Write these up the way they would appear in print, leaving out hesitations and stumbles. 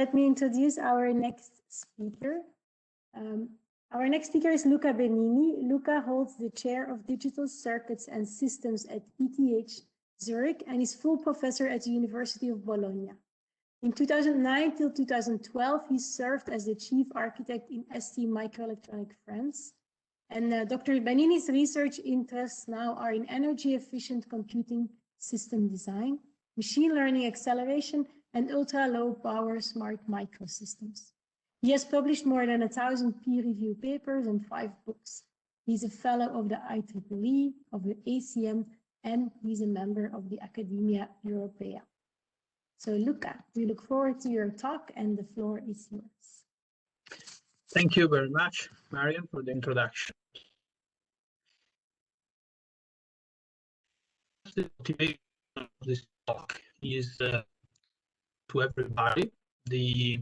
Let me introduce our next speaker. Our next speaker is Luca Benini. Luca holds the chair of Digital Circuits and Systems at ETH Zurich and is full professor at the University of Bologna. In 2009 till 2012, he served as the chief architect in ST Microelectronic France. And Dr. Benini's research interests now are in energy-efficient computing system design, machine learning acceleration, and ultra-low power smart microsystems. He has published more than 1,000 peer-reviewed papers and 5 books. He's a fellow of the IEEE, of the ACM, and he's a member of the Academia Europaea. So Luca, we look forward to your talk and the floor is yours. Thank you very much, Marian, for the introduction. The motivation of this talk is to everybody the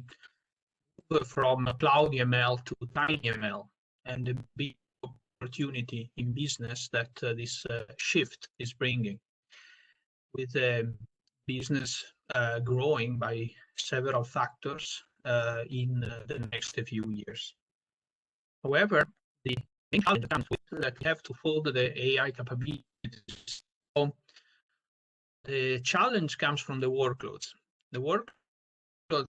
move from CloudML to TinyML and the big opportunity in business that this shift is bringing, with business growing by several factors in the next few years. However, the main challenge comes with that we have to fold the AI capabilities. So the challenge comes from the workloads. The workload is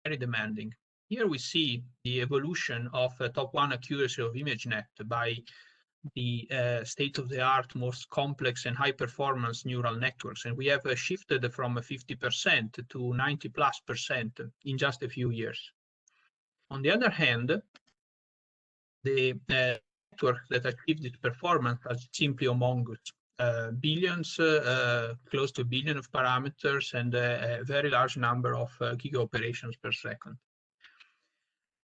very demanding. Here we see the evolution of top 1 accuracy of ImageNet by the state-of-the-art, most complex and high-performance neural networks, and we have shifted from 50% to 90+% in just a few years. On the other hand, the network that achieved this performance are simply humongous. Billions, close to a billion of parameters, and a very large number of giga operations per second.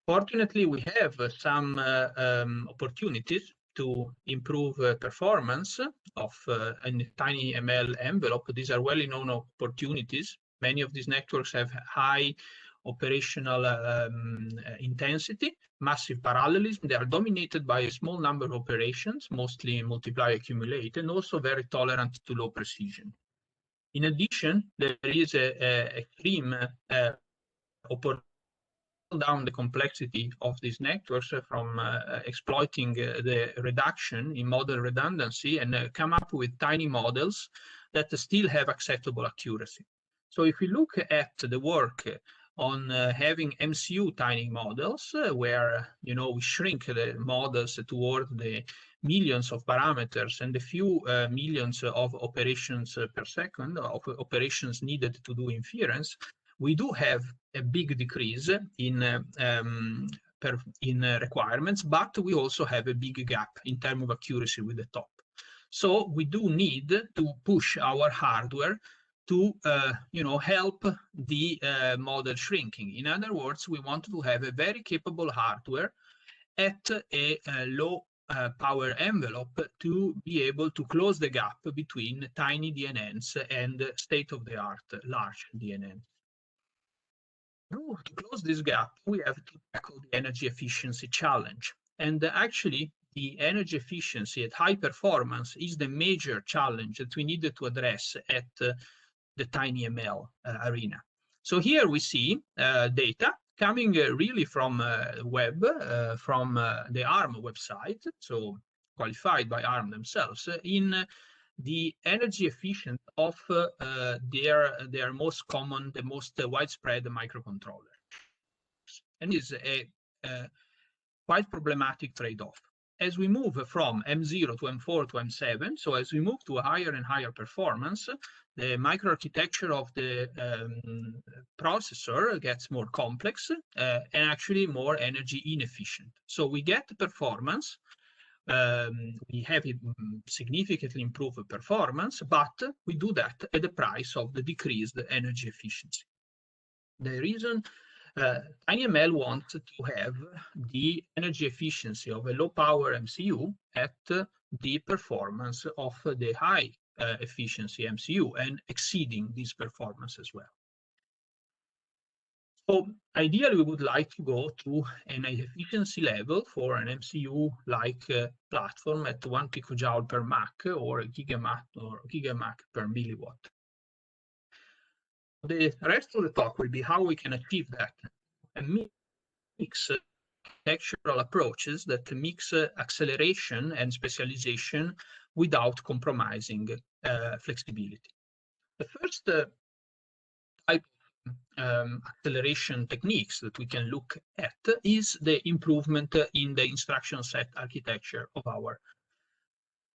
Fortunately, we have some opportunities to improve performance of a TinyML envelope. These are well-known opportunities. Many of these networks have high operational intensity, massive parallelism. They are dominated by a small number of operations, mostly multiply, accumulate, and also very tolerant to low precision. In addition, there is a extreme opportunity down the complexity of these networks from exploiting the reduction in model redundancy and come up with tiny models that still have acceptable accuracy. So if we look at the work on having MCU tiny models, where we shrink the models toward the millions of parameters and a few millions of operations per second of operations needed to do inference, we do have a big decrease in requirements, but we also have a big gap in terms of accuracy with the top. So we do need to push our hardware to help the model shrinking. In other words, we want to have a very capable hardware at a low power envelope to be able to close the gap between tiny DNNs and state-of-the-art large DNNs. To close this gap, we have to tackle the energy efficiency challenge. And actually, the energy efficiency at high performance is the major challenge that we needed to address at the TinyML arena. So here we see data coming really from web, from the ARM website, so qualified by ARM themselves, in the energy efficient of their most common, the most widespread microcontroller. And it's a quite problematic trade-off. As we move from M0 to M4 to M7, so as we move to a higher and higher performance, the microarchitecture of the processor gets more complex and actually more energy inefficient. So we get performance, we have significantly improved performance, but we do that at the price of the decreased energy efficiency. The reason TinyML wants to have the energy efficiency of a low power MCU at the performance of the high efficiency MCU and exceeding this performance as well. So ideally, we would like to go to an efficiency level for an MCU-like platform at 1 picojoule per Mach or gigaMach per milliwatt. the rest of the talk will be how we can achieve that and mix architectural approaches that mix acceleration and specialization without compromising flexibility. The first type of acceleration techniques that we can look at is the improvement in the instruction set architecture of our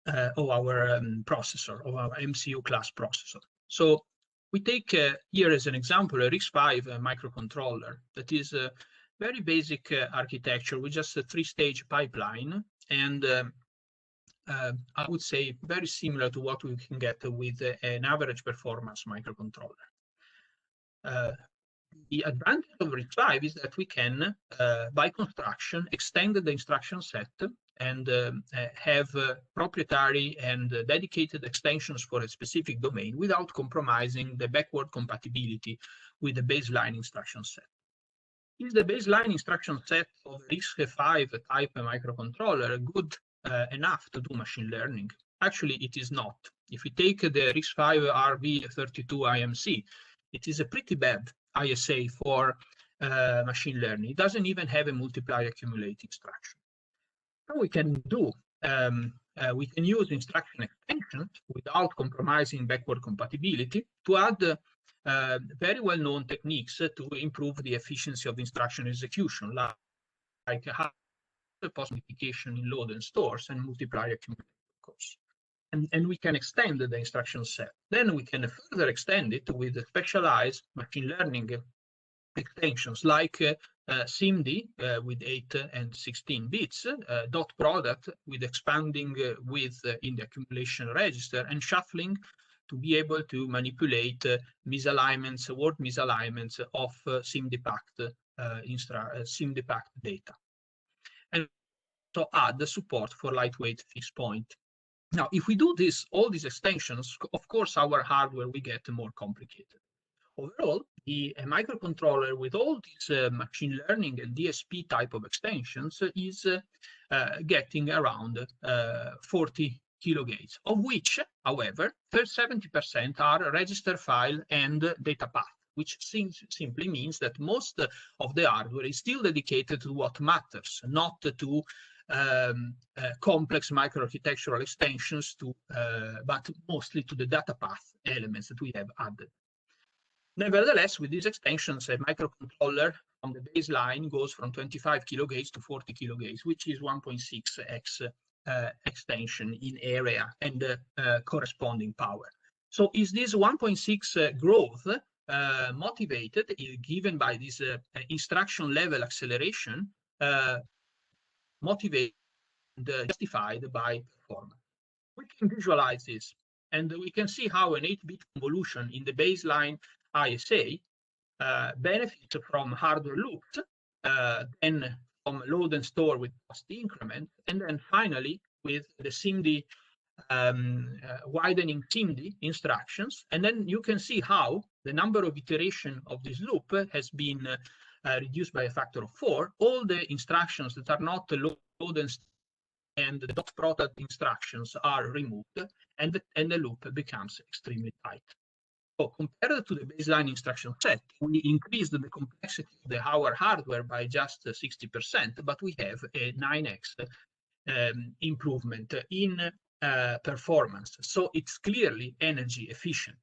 processor, of our MCU class processor. So we take here as an example a RISC-V microcontroller that is a very basic architecture with just a 3-stage pipeline, and I would say very similar to what we can get with an average performance microcontroller. The advantage of RISC-V is that we can, by construction, extend the instruction set and have proprietary and dedicated extensions for a specific domain without compromising the backward compatibility with the baseline instruction set. Is the baseline instruction set of RISC-V type microcontroller good enough to do machine learning? Actually, it is not. If we take the RISC-V RV32 IMC, it is a pretty bad ISA for machine learning. It doesn't even have a multiply accumulate instruction. What we can do, we can use instruction extensions without compromising backward compatibility to add very well-known techniques to improve the efficiency of instruction execution, like post-multiplication in load and stores and multiply accumulate, of course. And we can extend the instruction set. Then we can further extend it with specialized machine learning extensions like SIMD with 8 and 16 bits, dot product with expanding width in the accumulation register, and shuffling to be able to manipulate misalignments, word misalignments of SIMD-packed data. And so add the support for lightweight fixed point. Now, if we do this, all these extensions, of course, our hardware will get more complicated. Overall, the microcontroller with all these machine learning and DSP type of extensions is getting around 40 kilogauge, of which, however, 70% are register file and data path, which simply means that most of the hardware is still dedicated to what matters, not to complex microarchitectural extensions, but mostly to the data path elements that we have added. Nevertheless, with these extensions, a microcontroller from the baseline goes from 25 kilogauge to 40 kilogauge, which is 1.6x extension in area and corresponding power. So is this 1.6 growth motivated, given by this instruction level acceleration, motivated and justified by performance? We can visualize this, and we can see how an 8-bit convolution in the baseline ISA benefits from hardware loops, then from load and store with cost increment, and then finally with the SIMD, widening SIMD instructions. And then you can see how the number of iteration of this loop has been reduced by a factor of 4. All the instructions that are not load and the dot product instructions are removed, and the loop becomes extremely tight. So compared to the baseline instruction set, we increased the complexity of our hardware by just 60%, but we have a 9x improvement in performance. So it's clearly energy efficient.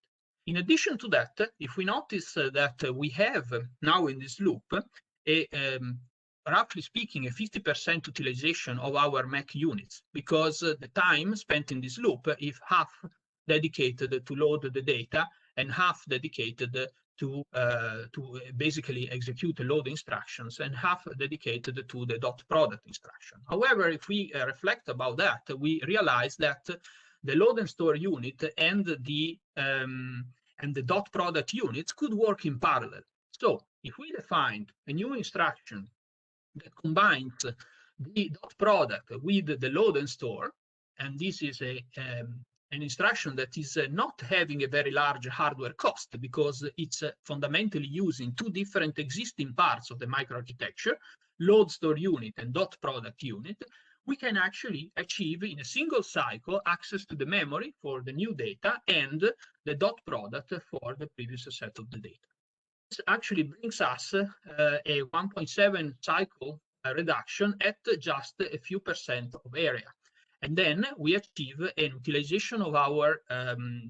In addition to that, if we notice that we have now in this loop, roughly speaking, a 50% utilization of our Mac units, because the time spent in this loop is half dedicated to load the data and half dedicated to basically execute the load instructions, and half dedicated to the dot product instruction. However, if we reflect about that, we realize that the load and store unit and the dot product units could work in parallel. So if we defined a new instruction that combines the dot product with the load and store, and this is an instruction that is not having a very large hardware cost because it's fundamentally using two different existing parts of the microarchitecture, load store unit and dot product unit, we can actually achieve in a single cycle access to the memory for the new data and the dot product for the previous set of the data. This actually brings us a 1.7 cycle reduction at just a few percent of area. And then we achieve an utilization of our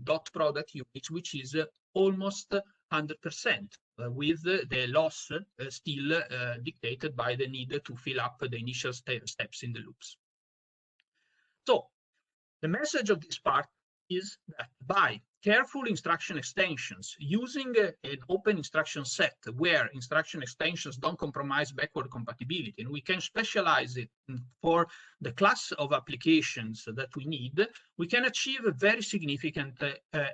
dot product units, which is almost 100%, with the loss still dictated by the need to fill up the initial steps in the loops. So the message of this part is that by careful instruction extensions, using an open instruction set where instruction extensions don't compromise backward compatibility, and we can specialize it for the class of applications that we need, we can achieve a very significant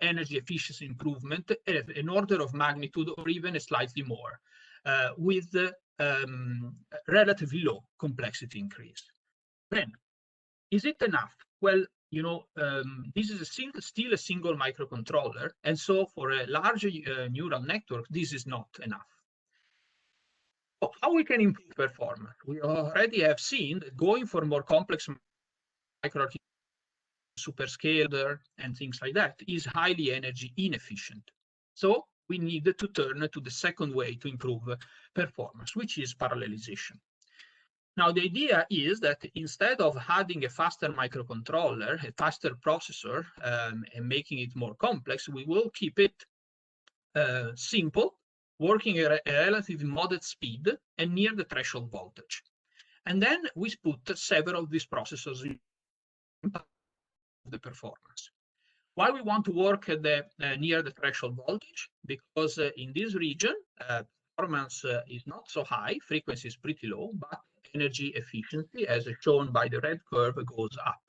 energy efficiency improvement, an order of magnitude or even a slightly more, with relatively low complexity increase. Then, is it enough? Well, you know, this is still a single microcontroller, and so for a larger neural network, this is not enough. So how we can improve performance? We already have seen that going for more complex microarchitecture, superscalar, and things like that is highly energy inefficient. So we need to turn to the second way to improve performance, which is parallelization. Now, the idea is that instead of adding a faster microcontroller, a faster processor, and making it more complex, we will keep it simple, working at a relatively modest speed and near the threshold voltage. And then we put several of these processors in the performance. Why we want to work at the near the threshold voltage? Because in this region, performance is not so high, frequency is pretty low, but energy efficiency, as shown by the red curve, goes up.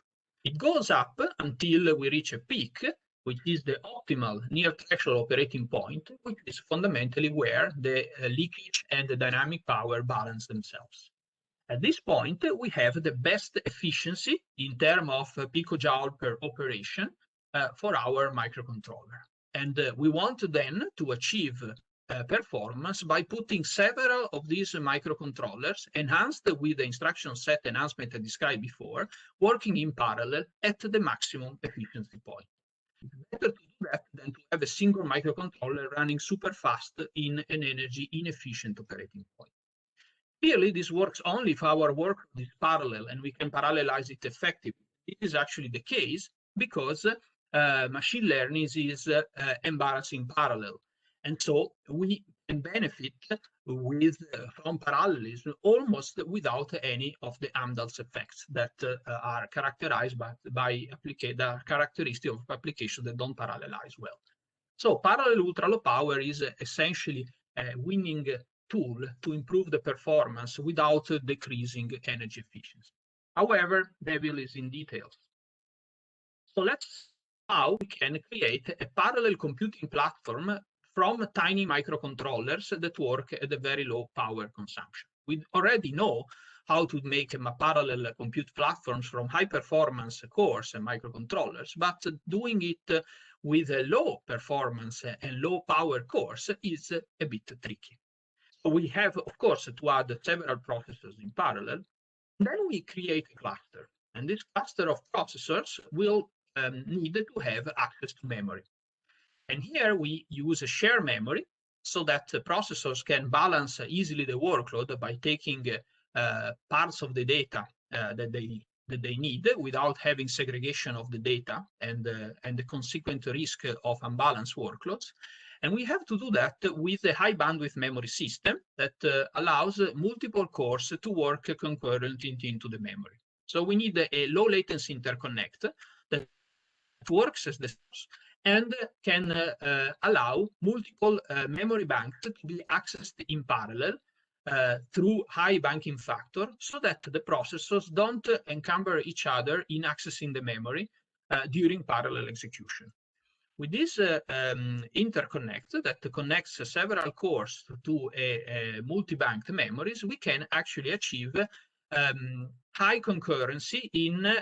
It goes up until we reach a peak, which is the optimal near threshold operating point, which is fundamentally where the leakage and the dynamic power balance themselves. At this point, we have the best efficiency in terms of picojoule per operation for our microcontroller. And we want then to achieve performance by putting several of these microcontrollers enhanced with the instruction set enhancement I described before, working in parallel at the maximum efficiency point. It's better to do that than to have a single microcontroller running super fast in an energy inefficient operating point. Clearly, this works only if our work is parallel and we can parallelize it effectively. It is actually the case because machine learning is embarrassing parallel. And so we can benefit from parallelism almost without any of the Amdahl's effects that are characterized by the characteristic of applications that don't parallelize well. So parallel ultra-low power is essentially a winning tool to improve the performance without decreasing energy efficiency. However, devil is in details. So let's see how we can create a parallel computing platform from tiny microcontrollers that work at a very low power consumption. We already know how to make parallel compute platforms from high performance cores and microcontrollers, but doing it with a low performance and low power cores is a bit tricky. So we have, of course, to add several processors in parallel. Then we create a cluster, and this cluster of processors will need to have access to memory. And here we use a shared memory so that the processors can balance easily the workload by taking parts of the data that they need without having segregation of the data and the consequent risk of unbalanced workloads. And we have to do that with a high bandwidth memory system that allows multiple cores to work concurrently into the memory. So we need a low latency interconnect that works as the source and can allow multiple memory banks to be accessed in parallel through high banking factor so that the processors don't encumber each other in accessing the memory during parallel execution. With this interconnect that connects several cores to a multi-banked memories, we can actually achieve high concurrency in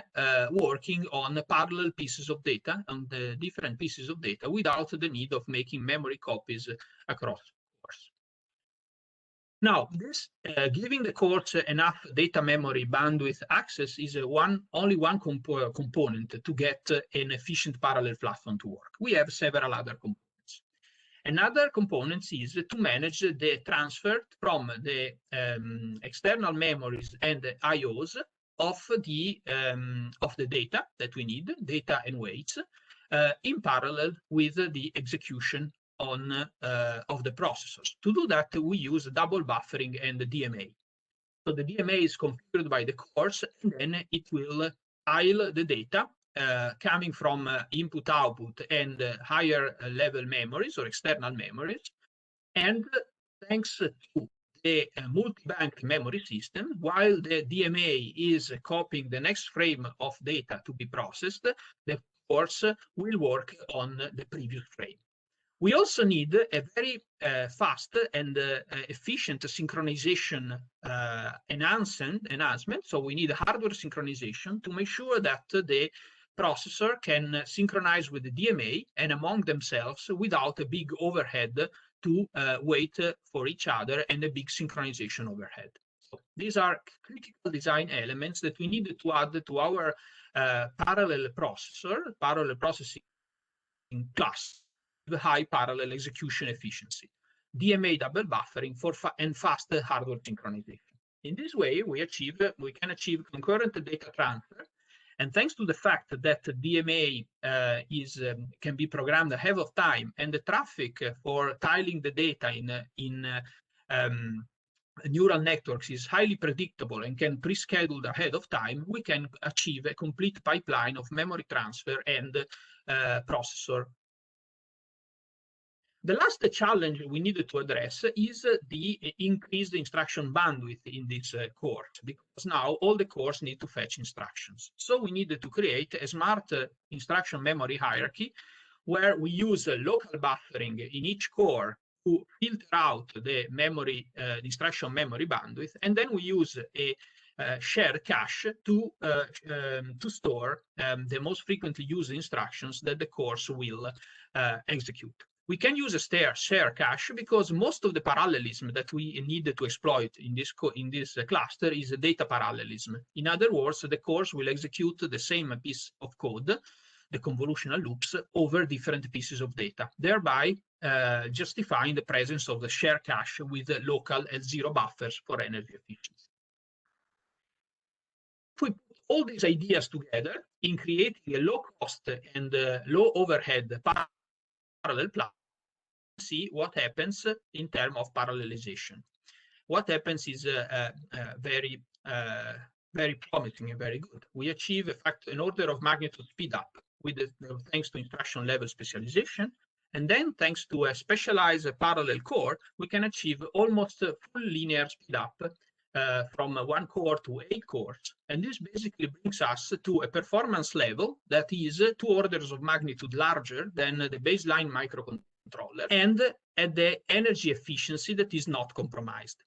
working on parallel pieces of data, on the different pieces of data, without the need of making memory copies across cores. Now, this giving the course enough data memory bandwidth access is only one component to get an efficient parallel platform to work. We have several other components. Another component is to manage the transfer from the external memories and the IOs of the data that we need, data and weights, in parallel with the execution of the processors. To do that, we use double buffering and the DMA. So the DMA is configured by the cores, and then it will file the data coming from input-output and higher level memories or external memories. And thanks to the multi-bank memory system, while the DMA is copying the next frame of data to be processed, the cores will work on the previous frame. We also need a very fast and efficient synchronization enhancement. So we need hardware synchronization to make sure that the processor can synchronize with the DMA and among themselves without a big overhead to wait for each other and a big synchronization overhead. So these are critical design elements that we need to add to our parallel processing class. The high parallel execution efficiency, DMA double buffering and faster hardware synchronization. In this way, we can achieve concurrent data transfer, and thanks to the fact that DMA can be programmed ahead of time, and the traffic for tiling the data in neural networks is highly predictable and can pre-scheduled ahead of time, we can achieve a complete pipeline of memory transfer and processor. The last challenge we needed to address is the increased instruction bandwidth in this course, because now all the cores need to fetch instructions. So we needed to create a smart instruction memory hierarchy where we use local buffering in each core to filter out the memory, instruction memory bandwidth, and then we use a shared cache to store the most frequently used instructions that the cores will execute. We can use a share cache because most of the parallelism that we need to exploit in this cluster is data parallelism. In other words, the cores will execute the same piece of code, the convolutional loops, over different pieces of data, thereby justifying the presence of the share cache with local L0 buffers for energy efficiency. If we put all these ideas together in creating a low cost and low overhead parallel platform, see what happens in terms of parallelization. What happens is very promising and very good. We achieve an order of magnitude speed up with thanks to instruction level specialization, and then thanks to a specialized parallel core, we can achieve almost a full linear speed up from 1 core to 8 cores, and this basically brings us to a performance level that is 2 orders of magnitude larger than the baseline microcontroller, and at the energy efficiency that is not compromised.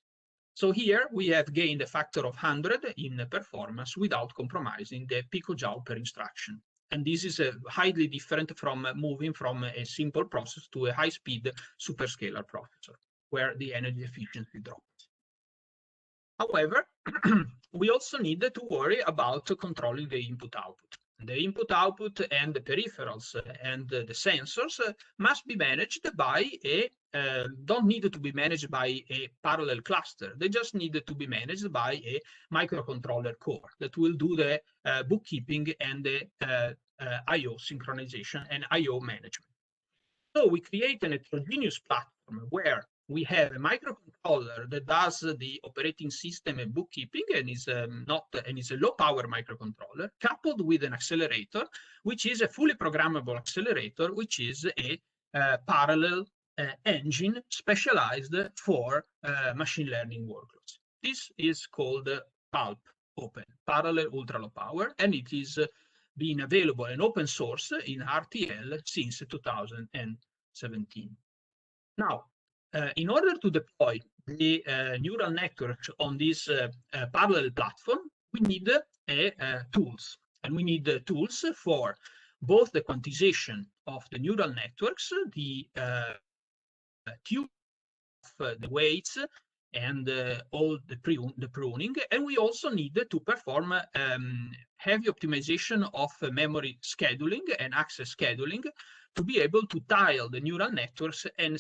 So here we have gained a factor of 100 in performance without compromising the picojoule per instruction. And this is highly different from moving from a simple process to a high-speed superscalar processor, where the energy efficiency drops. However, we also need to worry about controlling the input-output. The input-output and the peripherals and the sensors must be managed by don't need to be managed by a parallel cluster. They just need to be managed by a microcontroller core that will do the bookkeeping and the I/O synchronization and I/O management. So we create an heterogeneous platform where we have a microcontroller that does the operating system and bookkeeping and is a low power microcontroller, coupled with an accelerator, which is a fully programmable accelerator, which is a parallel engine specialized for machine learning workloads. This is called PULP, Open, Parallel Ultra Low Power, and it is been available in open source in RTL since 2017. Now, in order to deploy the neural network on this parallel platform, we need tools. And we need tools for both the quantization of the neural networks, the tune of the weights, and all the pruning. And we also need to perform heavy optimization of memory scheduling and access scheduling to be able to tile the neural networks and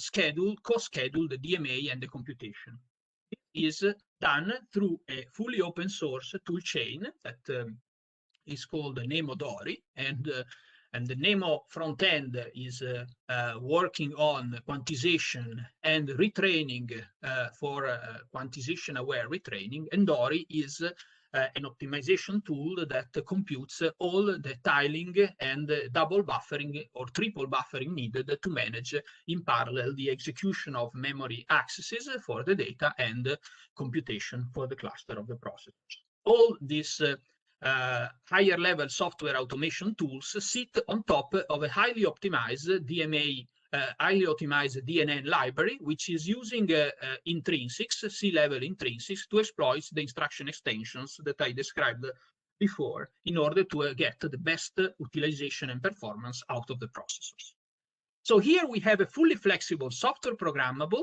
co-schedule the DMA and the computation. It is done through a fully open source toolchain that is called Nemodori, and the Nemo front end is working on quantization and retraining for quantization aware retraining, and Dori is an optimization tool that computes all the tiling and double buffering or triple buffering needed to manage in parallel the execution of memory accesses for the data and computation for the cluster of the processors. All these higher level software automation tools sit on top of a highly optimized DMA, highly optimized DNN library, which is using intrinsics, C-level intrinsics, to exploit the instruction extensions that I described before in order to get the best utilization and performance out of the processors. So here we have a fully flexible software programmable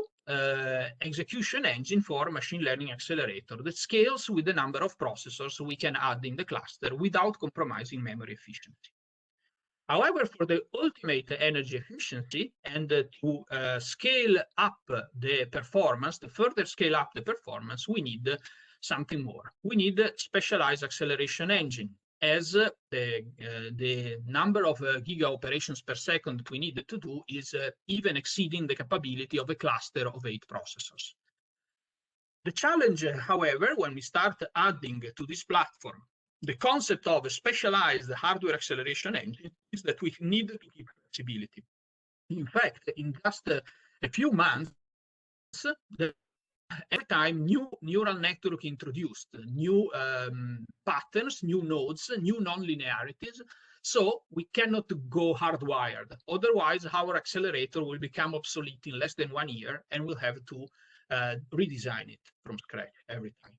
execution engine for machine learning accelerator that scales with the number of processors we can add in the cluster without compromising memory efficiency. However, for the ultimate energy efficiency and to scale up the performance, to further scale up the performance, we need something more. We need a specialized acceleration engine, as the number of giga operations per second we need to do is even exceeding the capability of a cluster of 8 processors. The challenge, however, when we start adding to this platform the concept of a specialized hardware acceleration engine, is that we need to keep flexibility. In fact, in just a few months, every time new neural network introduced, new patterns, new nodes, new non-linearities, so we cannot go hardwired. Otherwise, our accelerator will become obsolete in less than 1 year, and we'll have to redesign it from scratch every time.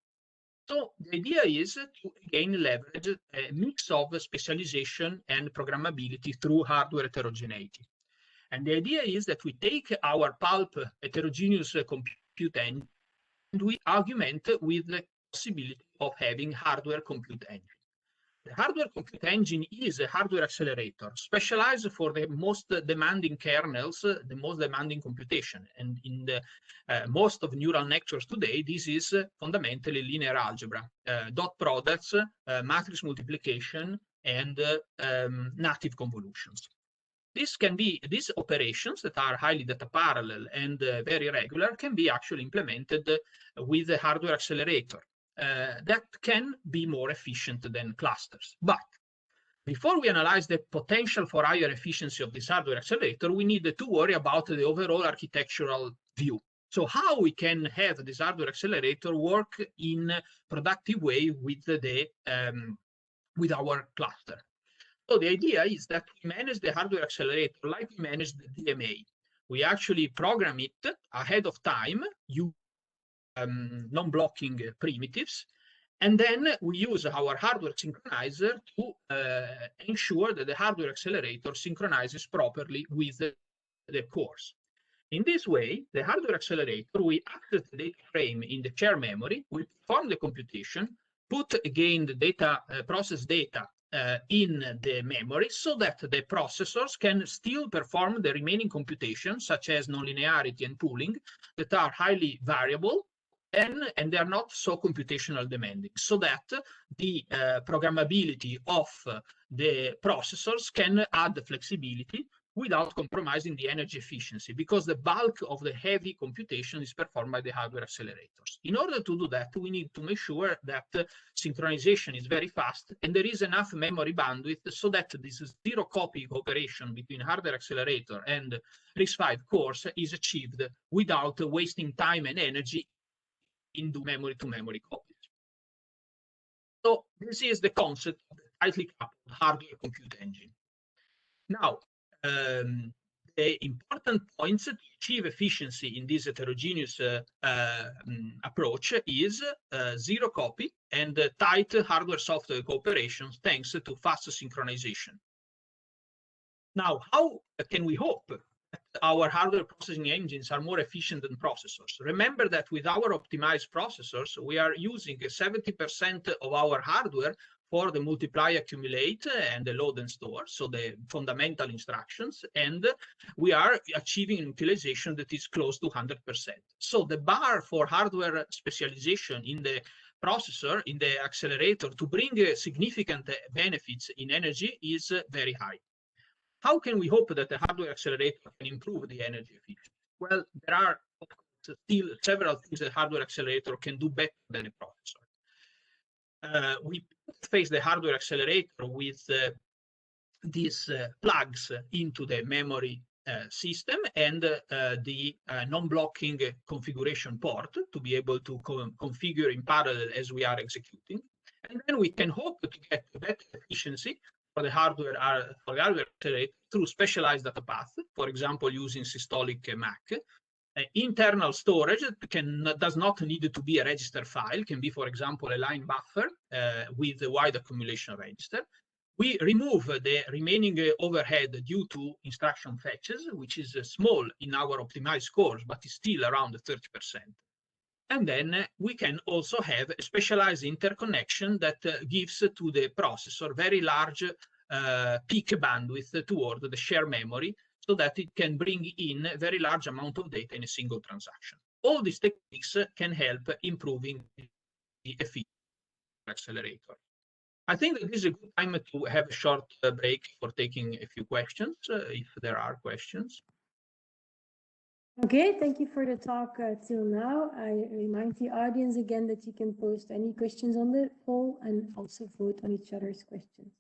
So the idea is to again leverage a mix of specialization and programmability through hardware heterogeneity. And the idea is that we take our PULP heterogeneous compute engine and we augment with the possibility of having hardware compute engine. The hardware compute engine is a hardware accelerator specialized for the most demanding kernels, the most demanding computation. And in the most of neural networks today, this is fundamentally linear algebra, dot products, matrix multiplication, and native convolutions. These operations that are highly data parallel and very regular can be actually implemented with the hardware accelerator. That can be more efficient than clusters. But before we analyze the potential for higher efficiency of this hardware accelerator, we need to worry about the overall architectural view. So how we can have this hardware accelerator work in a productive way with our cluster. So the idea is that we manage the hardware accelerator like we manage the DMA. We actually program it ahead of time, non-blocking primitives, and then we use our hardware synchronizer to ensure that the hardware accelerator synchronizes properly with the cores. In this way, the hardware accelerator, we access the data frame in the shared memory, we perform the computation, put again the data, process data in the memory so that the processors can still perform the remaining computations, such as nonlinearity and pooling, that are highly variable, and they are not so computational demanding, so that the programmability of the processors can add flexibility without compromising the energy efficiency, because the bulk of the heavy computation is performed by the hardware accelerators. In order to do that, we need to make sure that synchronization is very fast and there is enough memory bandwidth so that this zero-copy cooperation between hardware accelerator and RISC-V cores is achieved without wasting time and energy into memory-to-memory copies. So this is the concept of the tightly coupled hardware compute engine. Now, the important points to achieve efficiency in this heterogeneous approach is zero copy and tight hardware-software cooperation thanks to fast synchronization. Now, how can we hope our hardware processing engines are more efficient than processors. Remember that with our optimized processors, we are using 70% of our hardware for the multiply, accumulate, and the load and store, so the fundamental instructions, and we are achieving an utilization that is close to 100%. So the bar for hardware specialization in the processor, in the accelerator, to bring significant benefits in energy is very high. How can we hope that the hardware accelerator can improve the energy efficiency? Well, there are still several things that hardware accelerator can do better than a processor. We face the hardware accelerator with these plugs into the memory system and the non-blocking configuration port to be able to configure in parallel as we are executing. And then we can hope to get better efficiency for the hardware accelerator through specialized data path, for example, using systolic MAC. Internal storage does not need to be a register file, can be, for example, a line buffer with a wide accumulation register. We remove the remaining overhead due to instruction fetches, which is small in our optimized cores, but is still around 30%. And then we can also have a specialized interconnection that gives to the processor very large peak bandwidth toward the shared memory, so that it can bring in a very large amount of data in a single transaction. All these techniques can help improving the efficiency of the accelerator. I think that this is a good time to have a short break for taking a few questions, if there are questions. Okay, thank you for the talk till now. I remind the audience again that you can post any questions on the poll and also vote on each other's questions.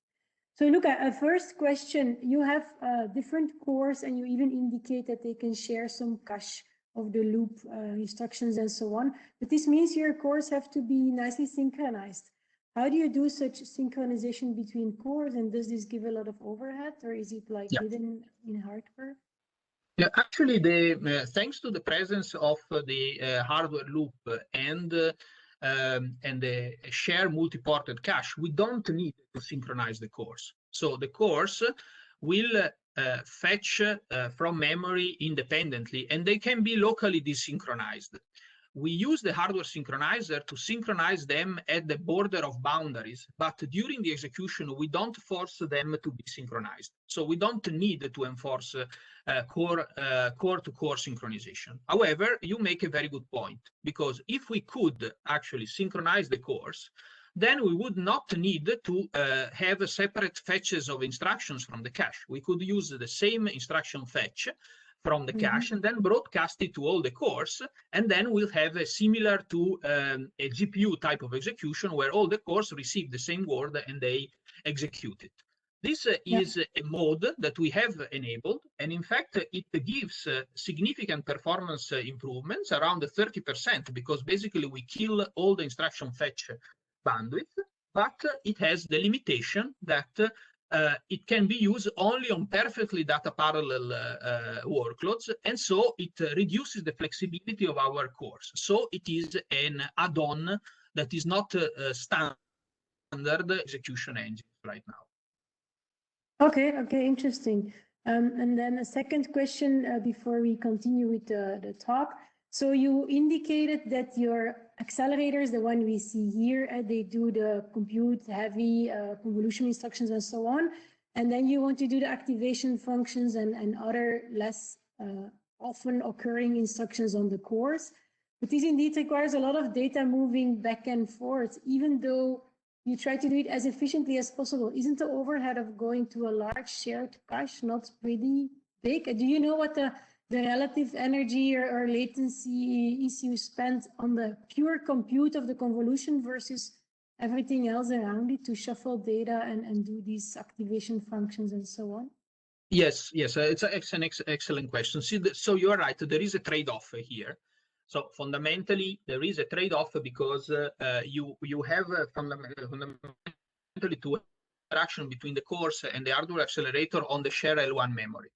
So Luca, a first question, you have different cores and you even indicate that they can share some cache of the loop instructions and so on, but this means your cores have to be nicely synchronized. How do you do such synchronization between cores, and does this give a lot of overhead, or is it like hidden in hardware? Yeah, actually, thanks to the presence of the hardware loop and the share multi-ported cache, we don't need to synchronize the cores. So the cores will fetch from memory independently, and they can be locally desynchronized. We use the hardware synchronizer to synchronize them at the border of boundaries, but during the execution, we don't force them to be synchronized. So we don't need to enforce core-to-core synchronization. However, you make a very good point, because if we could actually synchronize the cores, then we would not need to have separate fetches of instructions from the cache. We could use the same instruction fetch from the cache and then broadcast it to all the cores, and then we'll have a similar to a GPU type of execution where all the cores receive the same word and they execute it. This is a mode that we have enabled, and in fact, it gives significant performance improvements, around 30%, because basically we kill all the instruction fetch bandwidth, but it has the limitation that it can be used only on perfectly data parallel workloads, and so it reduces the flexibility of our cores. So it is an add-on that is not a standard execution engine right now. Okay, interesting. And then a second question before we continue with the talk. So you indicated that your accelerators, the one we see here, they do the compute heavy convolution instructions and so on. And then you want to do the activation functions and other less often occurring instructions on the cores. But this indeed requires a lot of data moving back and forth, even though you try to do it as efficiently as possible. Isn't the overhead of going to a large shared cache not pretty big? Do you know what the relative energy or latency is you spend on the pure compute of the convolution versus everything else around it to shuffle data and do these activation functions and so on? Yes, it's an excellent question. So you're right, there is a trade-off here. So fundamentally, there is a trade-off because you have fundamentally two interaction between the cores and the hardware accelerator on the shared L1 memory.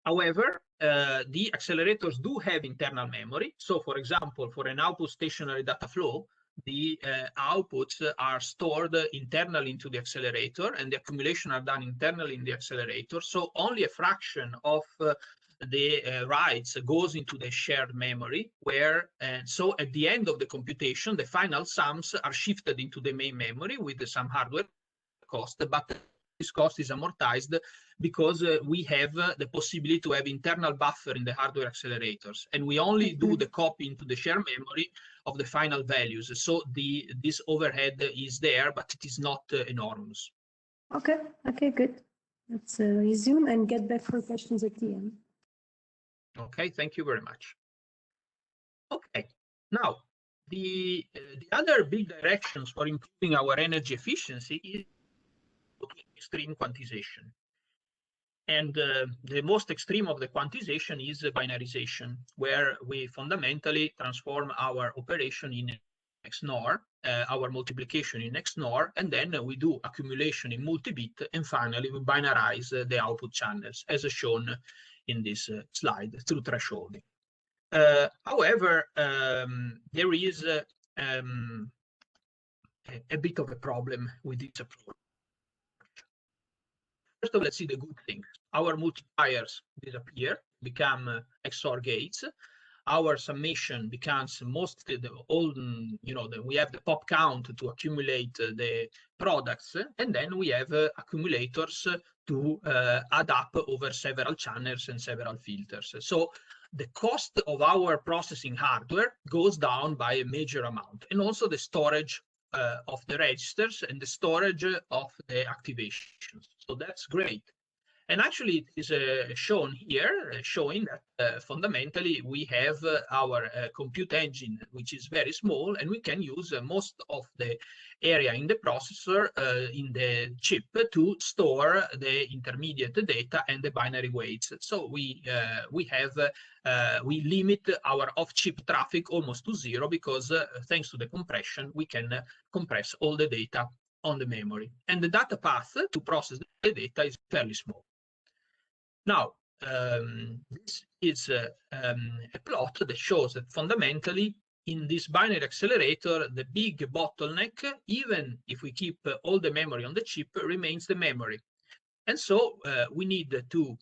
However, the accelerators do have internal memory. So for example, for an output stationary data flow, the outputs are stored internally into the accelerator and the accumulation are done internally in the accelerator. So only a fraction of the writes goes into the shared memory, where so at the end of the computation, the final sums are shifted into the main memory with some hardware cost, but this cost is amortized because we have the possibility to have internal buffer in the hardware accelerators, and we only do the copy into the shared memory of the final values. So this overhead is there, but it is not enormous. Okay, good. Let's resume and get back for questions at the end. Okay, thank you very much. Okay, now the other big directions for improving our energy efficiency is extreme quantization. And the most extreme of the quantization is binarization, where we fundamentally transform our operation in XNOR, our multiplication in XNOR, and then we do accumulation in multi-bit, and finally we binarize the output channels, as shown in this slide, through thresholding. However, there is a bit of a problem with this approach. First of all, let's see the good things. Our multipliers disappear, become XOR gates. Our summation becomes mostly we have the pop count to accumulate the products, and then we have accumulators to add up over several channels and several filters. So the cost of our processing hardware goes down by a major amount, and also the storage of the registers and the storage of the activations. So that's great. And actually, it is shown here, showing that fundamentally we have our compute engine, which is very small, and we can use most of the area in the processor, in the chip, to store the intermediate data and the binary weights. So we limit our off-chip traffic almost to zero, because thanks to the compression, we can compress all the data on the memory. And the data path to process the data is fairly small. Now, this is a plot that shows that fundamentally in this binary accelerator, the big bottleneck, even if we keep all the memory on the chip, remains the memory. And so we need to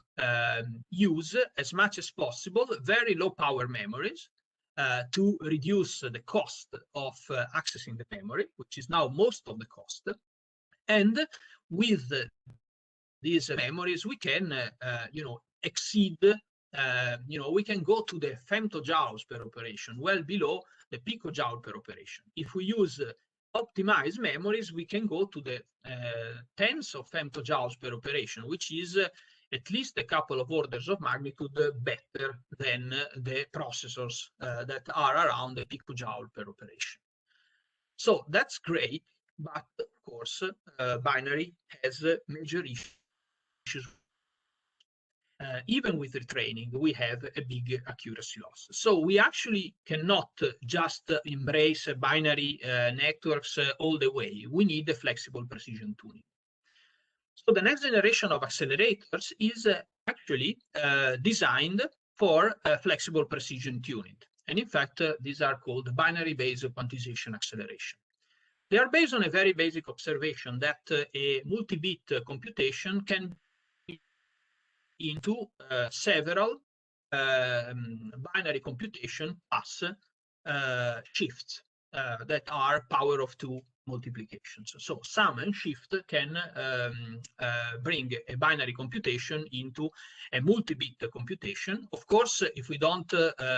use as much as possible very low power memories to reduce the cost of accessing the memory, which is now most of the cost. And with these memories, we can, exceed, we can go to the femtojoules per operation, well below the picojoule per operation. If we use optimized memories, we can go to the tens of femtojoules per operation, which is at least a couple of orders of magnitude better than the processors that are around the picojoule per operation. So that's great, but of course, binary has major issues. Even with retraining, we have a big accuracy loss. So we actually cannot just embrace binary networks all the way. We need a flexible precision tuning. So the next generation of accelerators is actually designed for flexible precision tuning. And in fact, these are called binary-based quantization acceleration. They are based on a very basic observation that a multi-bit computation can be into several binary computation plus shifts that are power of 2 multiplications. So sum and shift can bring a binary computation into a multi-bit computation. Of course, if we don't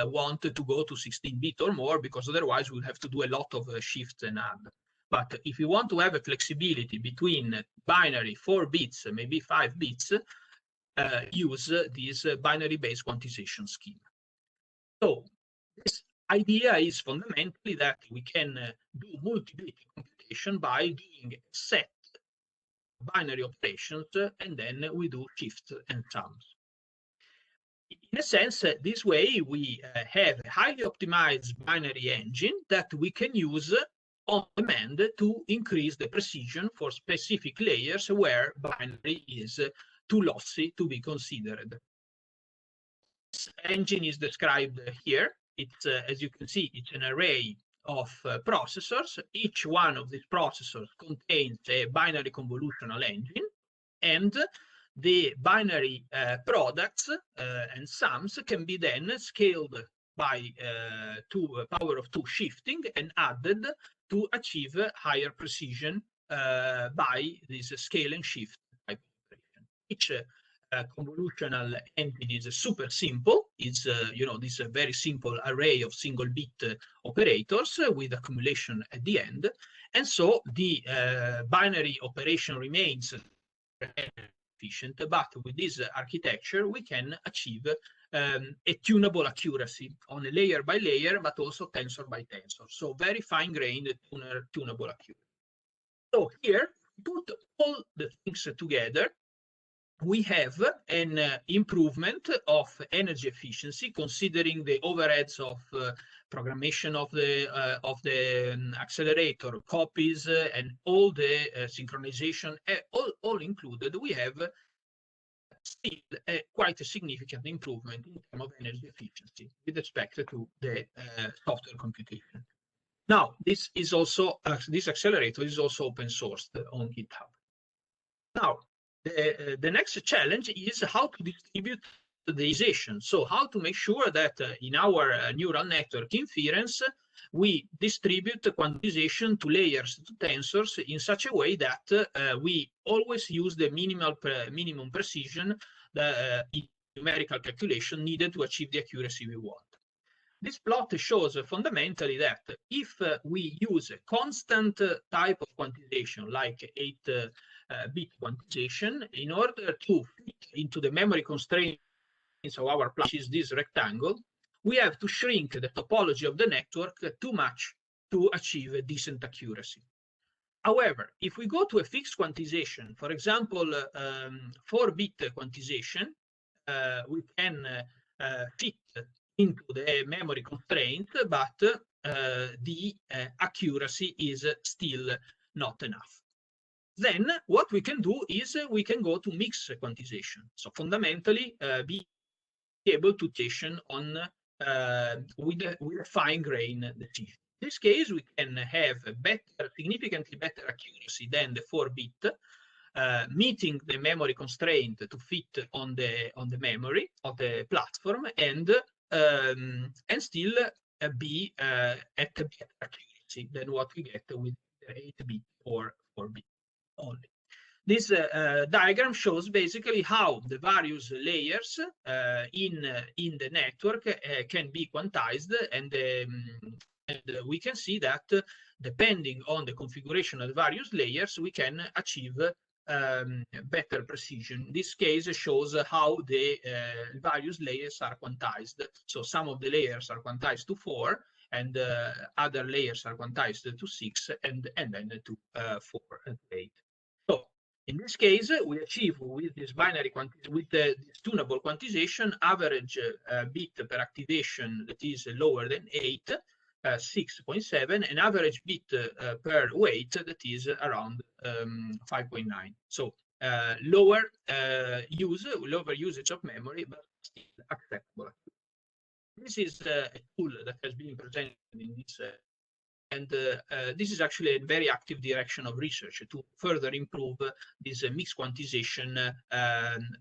want to go to 16-bit or more, because otherwise we'll have to do a lot of shifts and add. But if you want to have a flexibility between binary 4 bits, maybe 5 bits, use this binary-based quantization scheme. So this idea is fundamentally that we can do multi-bit computation by doing a set of binary operations, and then we do shifts and sums. In a sense, this way we have a highly optimized binary engine that we can use on demand to increase the precision for specific layers where binary is too lossy to be considered. This engine is described here. It's, as you can see, it's an array of processors. Each one of these processors contains a binary convolutional engine, and the binary products and sums can be then scaled by power of 2 shifting and added to achieve higher precision by this scale and shift type operation. Each convolutional entity is super simple. It's this very simple array of single bit operators with accumulation at the end, and so the binary operation remains efficient. But with this architecture, we can achieve a tunable accuracy on a layer by layer, but also tensor by tensor. So very fine-grained tunable accuracy. So here, put all the things together, we have an improvement of energy efficiency, considering the overheads of programmation of the accelerator, copies, and all the synchronization, all included. We have still quite a significant improvement in terms of energy efficiency with respect to the software computation. Now, this is also this accelerator is also open sourced on GitHub. Now, the next challenge is how to distribute the quantization. So how to make sure that in our neural network inference, we distribute the quantization to layers, to tensors, in such a way that we always use the minimum precision in numerical calculation needed to achieve the accuracy we want. This plot shows fundamentally that if we use a constant type of quantization, like 8-bit quantization, in order to fit into the memory constraints of our plot, which is this rectangle, we have to shrink the topology of the network too much to achieve a decent accuracy. However, if we go to a fixed quantization, for example, 4-bit quantization, we can fit into the memory constraint, but the accuracy is still not enough. Then what we can do is we can go to mixed quantization. So fundamentally, be able to station on with a fine-grained decision. In this case, we can have a significantly better accuracy than the 4-bit, meeting the memory constraint to fit on the memory of the platform, and still be at a better accuracy than what we get with 8-bit or 4-bit only. This diagram shows basically how the various layers in the network can be quantized, and we can see that depending on the configuration of the various layers, we can achieve better precision. This case shows how the various layers are quantized. So some of the layers are quantized to 4, and other layers are quantized to 6, and then to 4 and 8. So in this case, we achieve with this binary with this tunable quantization, average bit per activation that is lower than 8, 6.7, and average bit per weight that is around 5.9. So lower usage of memory, but still acceptable. This is a tool that has been presented in this, and this is actually a very active direction of research to further improve this mixed quantization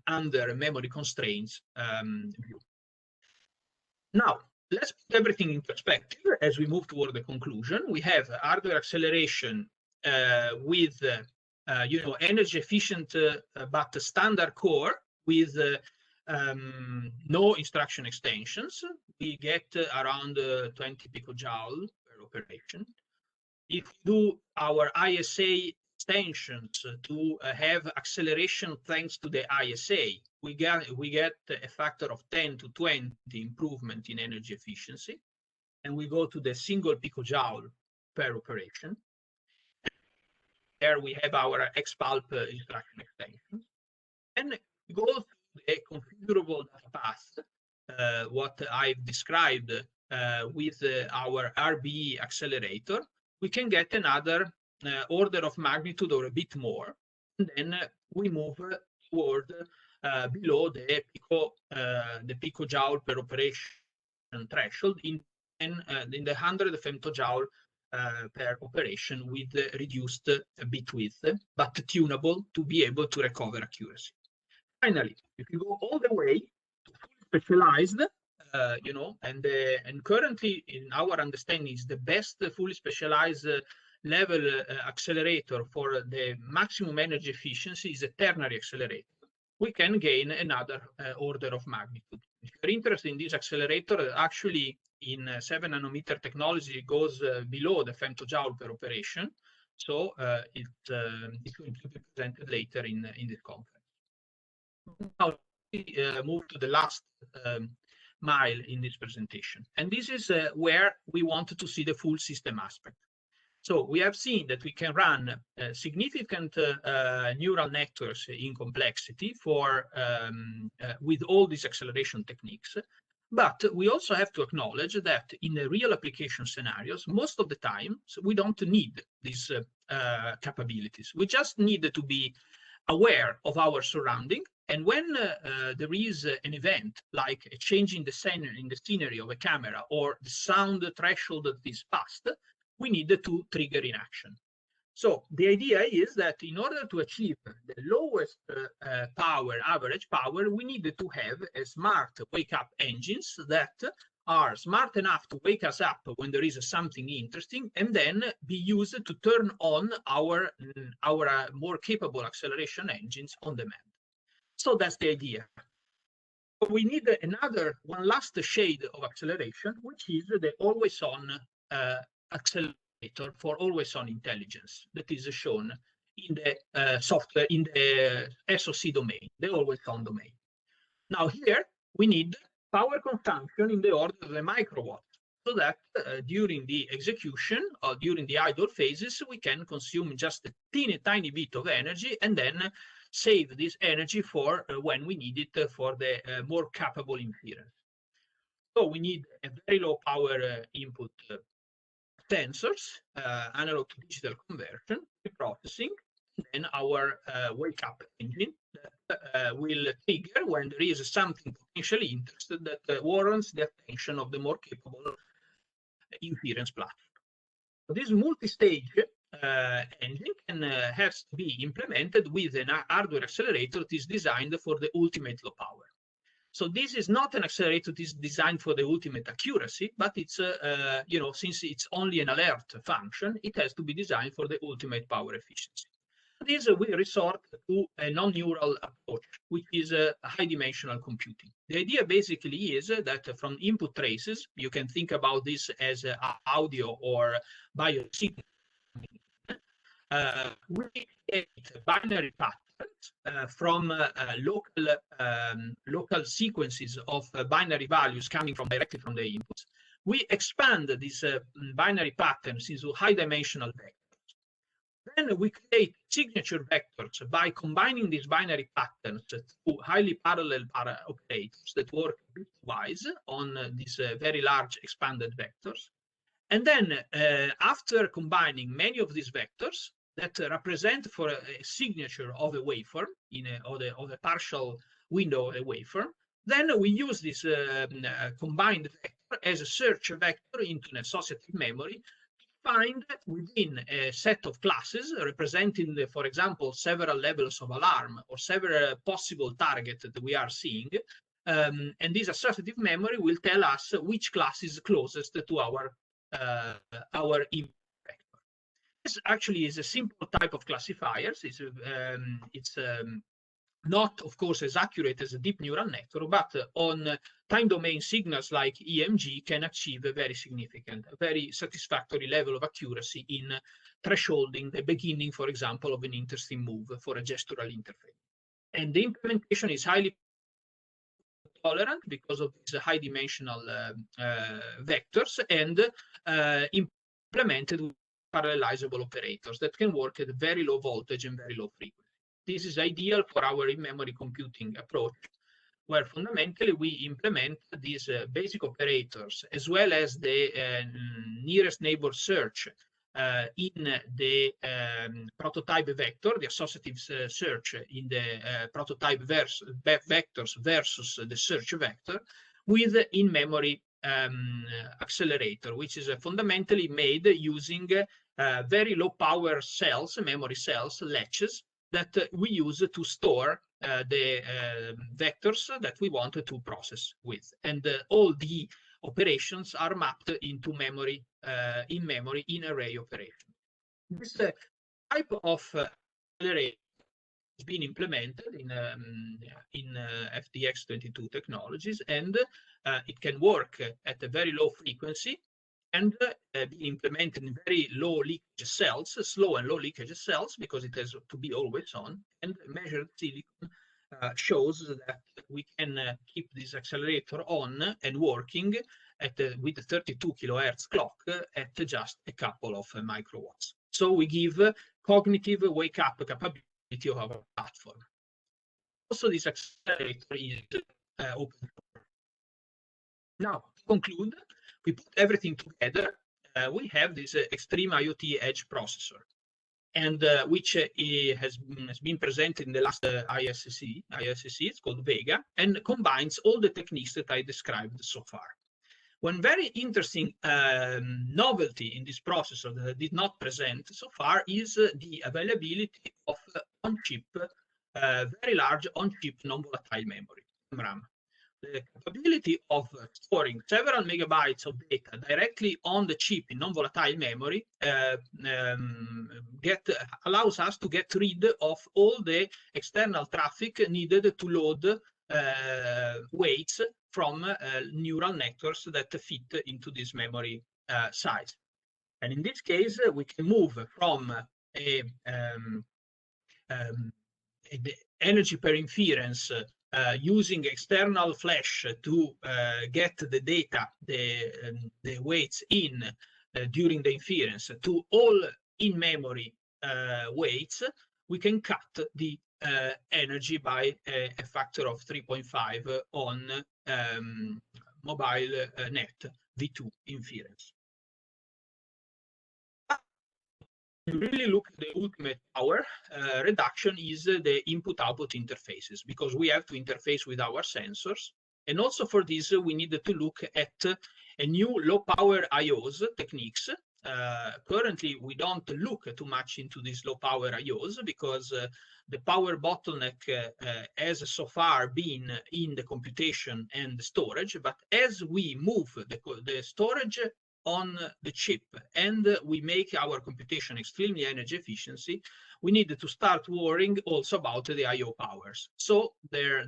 under memory constraints view. Now, let's put everything in perspective as we move toward the conclusion. We have hardware acceleration with energy efficient but standard core with no instruction extensions. We get around 20 picojoule per operation. If we do our ISA extensions to have acceleration thanks to the ISA, we get a factor of 10 to 20 improvement in energy efficiency, and we go to the single picojoule per operation. There we have our XPULP instruction extensions, and we go through a configurable data path, what I've described with our RBE accelerator. We can get another order of magnitude or a bit more, and then we move toward below the picojoule per operation threshold in the 100 femtojoule per operation with reduced bit width, but tunable to be able to recover accuracy. Finally, if you go all the way to fully specialized, you know, and currently in our understanding is the best fully specialized level accelerator for the maximum energy efficiency is a ternary accelerator. We can gain another order of magnitude. If you're interested in this accelerator, actually in 7 nanometer technology, it goes below the femtojoule per operation. So it's going to be presented later in this conference. Now we move to the last mile in this presentation. And this is where we wanted to see the full system aspect. So we have seen that we can run significant neural networks in complexity for with all these acceleration techniques. But we also have to acknowledge that in the real application scenarios, most of the time, we don't need these capabilities. We just need to be aware of our surrounding. And when there is an event like a change in the scenery of a camera or the sound threshold that is passed, we need to trigger in action. So the idea is that in order to achieve the lowest average power, we need to have a smart wake-up engines that are smart enough to wake us up when there is something interesting, and then be used to turn on our more capable acceleration engines on demand. So that's the idea. We need one last shade of acceleration, which is the always-on accelerator for always-on intelligence that is shown in the software, in the SoC domain, the always-on domain. Now here we need power consumption in the order of the microwatts, so that during the execution or during the idle phases, we can consume just a tiny bit of energy and then save this energy for when we need it for the more capable inference. So we need a very low power input sensors, analog to digital conversion, processing, and then our wake-up engine that will trigger when there is something potentially interesting that warrants the attention of the more capable inference platform. So this multi-stage engine has to be implemented with an hardware accelerator that is designed for the ultimate low power. So this is not an accelerator that is designed for the ultimate accuracy, but it's, you know, since it's only an alert function, it has to be designed for the ultimate power efficiency. This we resort to a non-neural approach, which is high-dimensional computing. The idea basically is that from input traces, you can think about this as audio or biosignal. We create binary patterns from local sequences of binary values coming directly from the inputs. We expand these binary patterns into high-dimensional vectors. Then we create signature vectors by combining these binary patterns to highly parallel operators that work bitwise on these very large expanded vectors. And then after combining many of these vectors that represent for a signature of a waveform of a partial window of a waveform, then we use this combined vector as a search vector into an associative memory to find within a set of classes representing, for example, several levels of alarm or several possible targets that we are seeing. And this associative memory will tell us which class is closest to our input vector. This actually is a simple type of classifiers. It's not, of course, as accurate as a deep neural network, but on time domain signals like EMG can achieve a very significant, very satisfactory level of accuracy in thresholding the beginning, for example, of an interesting move for a gestural interface. And the implementation is highly tolerant because of these high dimensional vectors and implemented with parallelizable operators that can work at very low voltage and very low frequency. This is ideal for our in-memory computing approach, where fundamentally we implement these basic operators as well as the nearest neighbor search in the prototype vector, the associative search in the prototype vectors versus the search vector with in-memory accelerator, which is fundamentally made using very low power cells, memory cells, latches, that we use to store the vectors that we want to process with. And all the operations are mapped into memory, in memory, in array operation. This type of accelerator has been implemented in FDX22 technologies, and it can work at a very low frequency and be implemented in very low leakage cells, slow and low leakage cells, because it has to be always on. And measured silicon shows that we can keep this accelerator on and working at with the 32 kilohertz clock at just a couple of microwatts. So we give cognitive wake-up capability of our platform. Also, this accelerator is open. Now, to conclude, we put everything together. We have this extreme IoT edge processor, and which has been presented in the last ISSC. It's called Vega, and combines all the techniques that I described so far. One very interesting novelty in this processor that I did not present so far is the availability of on-chip, very large on-chip non-volatile memory, RAM. The capability of storing several megabytes of data directly on the chip in non-volatile memory allows us to get rid of all the external traffic needed to load weights from neural networks that fit into this memory size. And in this case, we can move from the energy per inference using external flash to get the data, the weights in during the inference, to all in-memory weights. We can cut the energy by a factor of 3.5 on mobile net V2 inference. You really look at the ultimate power reduction is the input-output interfaces, because we have to interface with our sensors. And also for this, we needed to look at a new low-power IOs techniques. Currently, we don't look too much into these low-power IOs because the power bottleneck has so far been in the computation and the storage. But as we move the storage on the chip and we make our computation extremely energy efficiency, we need to start worrying also about the IO powers. So there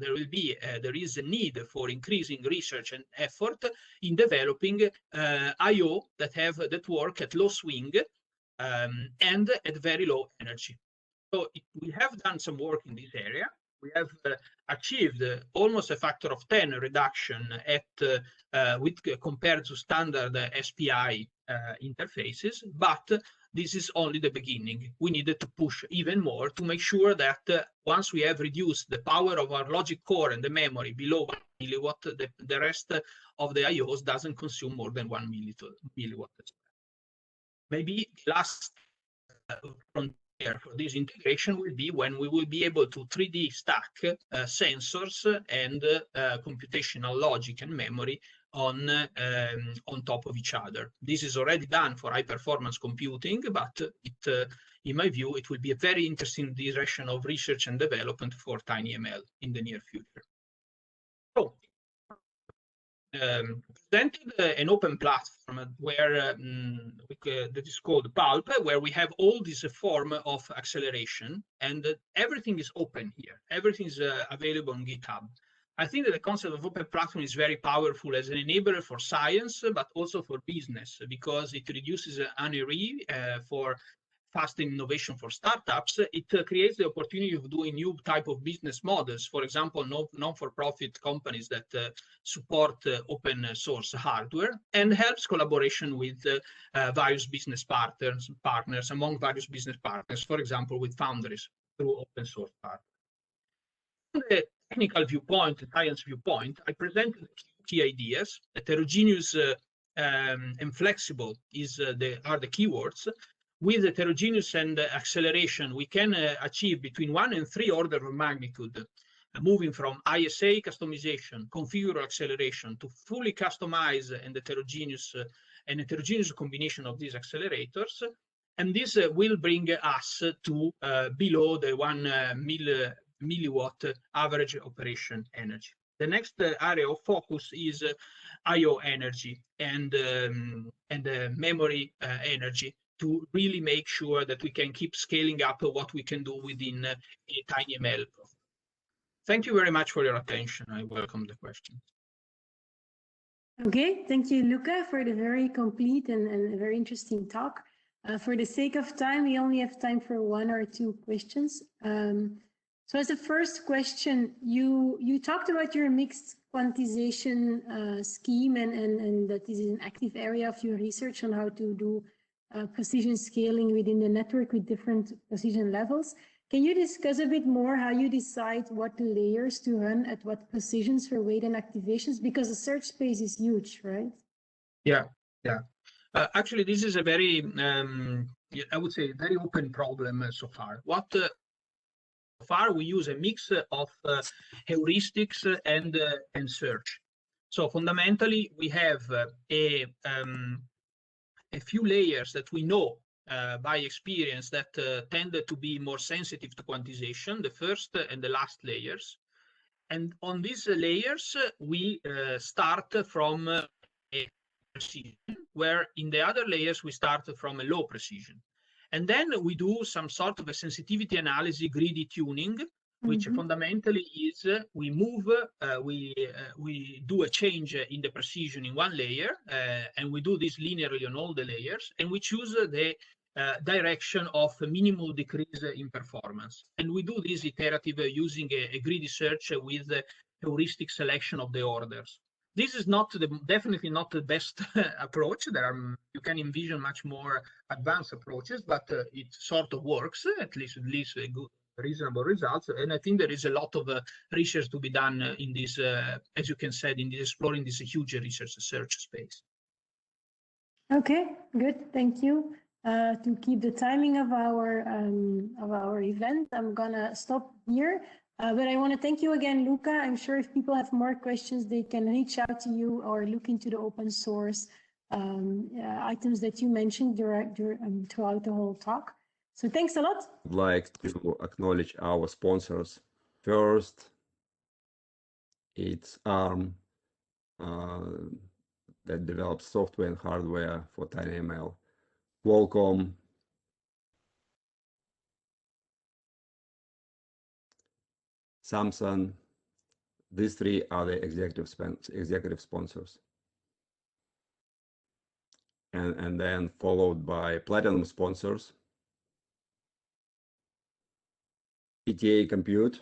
is a need for increasing research and effort in developing IO that work at low swing and at very low energy. So we have done some work in this area. We have achieved almost a factor of 10 reduction compared to standard SPI interfaces, but this is only the beginning. We needed to push even more to make sure that once we have reduced the power of our logic core and the memory below 1 milliwatt, the rest of the IOs doesn't consume more than 1 milliwatt. Maybe last frontier for this integration will be when we will be able to 3D stack sensors and computational logic and memory on top of each other. This is already done for high performance computing, but in my view, it will be a very interesting direction of research and development for TinyML in the near future. So, presented an open platform where that is called PULP, where we have all this form of acceleration, and everything is open here. Everything is available on GitHub. I think that the concept of open platform is very powerful as an enabler for science, but also for business, because it reduces ennui for fast innovation for startups. It creates the opportunity of doing new type of business models. For example, non-for-profit companies that support open source hardware, and helps collaboration with various business partners among various business partners, for example, with foundries through open source partners. From the technical viewpoint, the science viewpoint, I presented key ideas. Heterogeneous and flexible are the keywords. With heterogeneous and acceleration, we can achieve between 1 and 3 orders of magnitude, moving from ISA customization, configure acceleration, to fully customize and heterogeneous combination of these accelerators. And this will bring us to below the 1 milliwatt average operation energy. The next area of focus is I/O energy and memory energy, to really make sure that we can keep scaling up what we can do within a TinyML. Thank you very much for your attention. I welcome the questions. Okay, thank you, Luca, for the very complete and very interesting talk. For the sake of time, we only have time for 1 or 2 questions. So as the first question, you talked about your mixed quantization scheme and that this is an active area of your research on how to do precision scaling within the network with different precision levels. Can you discuss a bit more how you decide what layers to run at what precisions for weight and activations? Because the search space is huge, right? Yeah. Actually, this is a very, I would say, very open problem so far. So far we use a mix of heuristics and search. So fundamentally, we have a few layers that we know by experience that tend to be more sensitive to quantization, the first and the last layers. And on these layers, we start from a precision, where in the other layers, we start from a low precision. And then we do some sort of a sensitivity analysis, greedy tuning, which fundamentally is we move, we do a change in the precision in one layer, and we do this linearly on all the layers, and we choose the direction of minimal decrease in performance. And we do this iterative using a greedy search with heuristic selection of the orders. This is not definitely not the best approach. You can envision much more advanced approaches, but it sort of works, at least a good, reasonable results. And I think there is a lot of research to be done in this, as you can say, in this exploring this huge research search space. Okay, good. Thank you. To keep the timing of our event, I'm gonna stop here. But I want to thank you again, Luca. I'm sure if people have more questions, they can reach out to you or look into the open source items that you mentioned throughout the whole talk. So thanks a lot. I'd like to acknowledge our sponsors. First, it's ARM that develops software and hardware for TinyML. Qualcomm, Samsung. These 3 are the executive sponsors. And then followed by platinum sponsors. ETA Compute,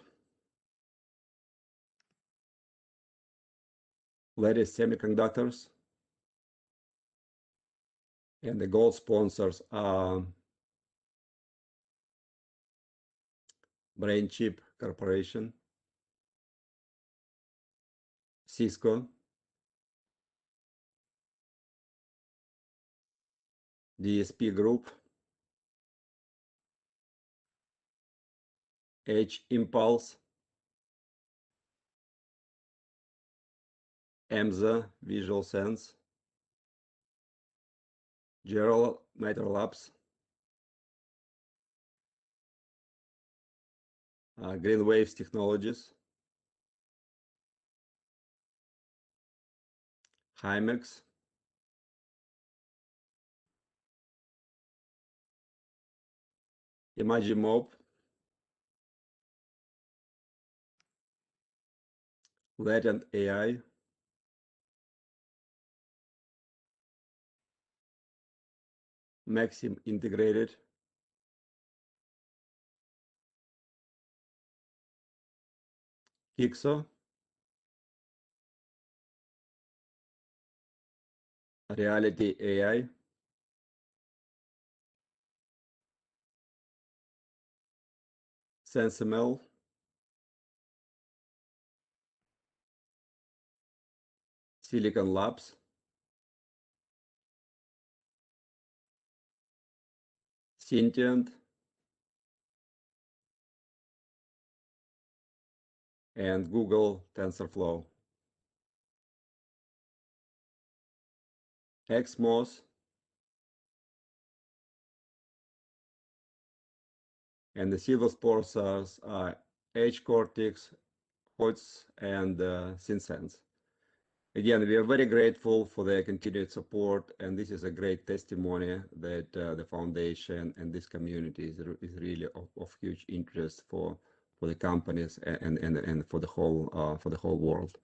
Lattice Semiconductors, and the gold sponsors are BrainChip Corporation, Cisco, DSP Group, H-Impulse, EMSA Visual Sense, General Matter Labs, Green Waves Technologies, Hymex, Imagimob, Latent AI, Maxim Integrated, Kixo, Reality AI, SenseML, Silicon Labs, Sentient, and Google TensorFlow. XMOS, And the silver sponsors are H-Cortex, HOTS, and Synsense. Again, we are very grateful for their continued support, and this is a great testimony that the foundation and this community is really of huge interest for the companies and for the whole world.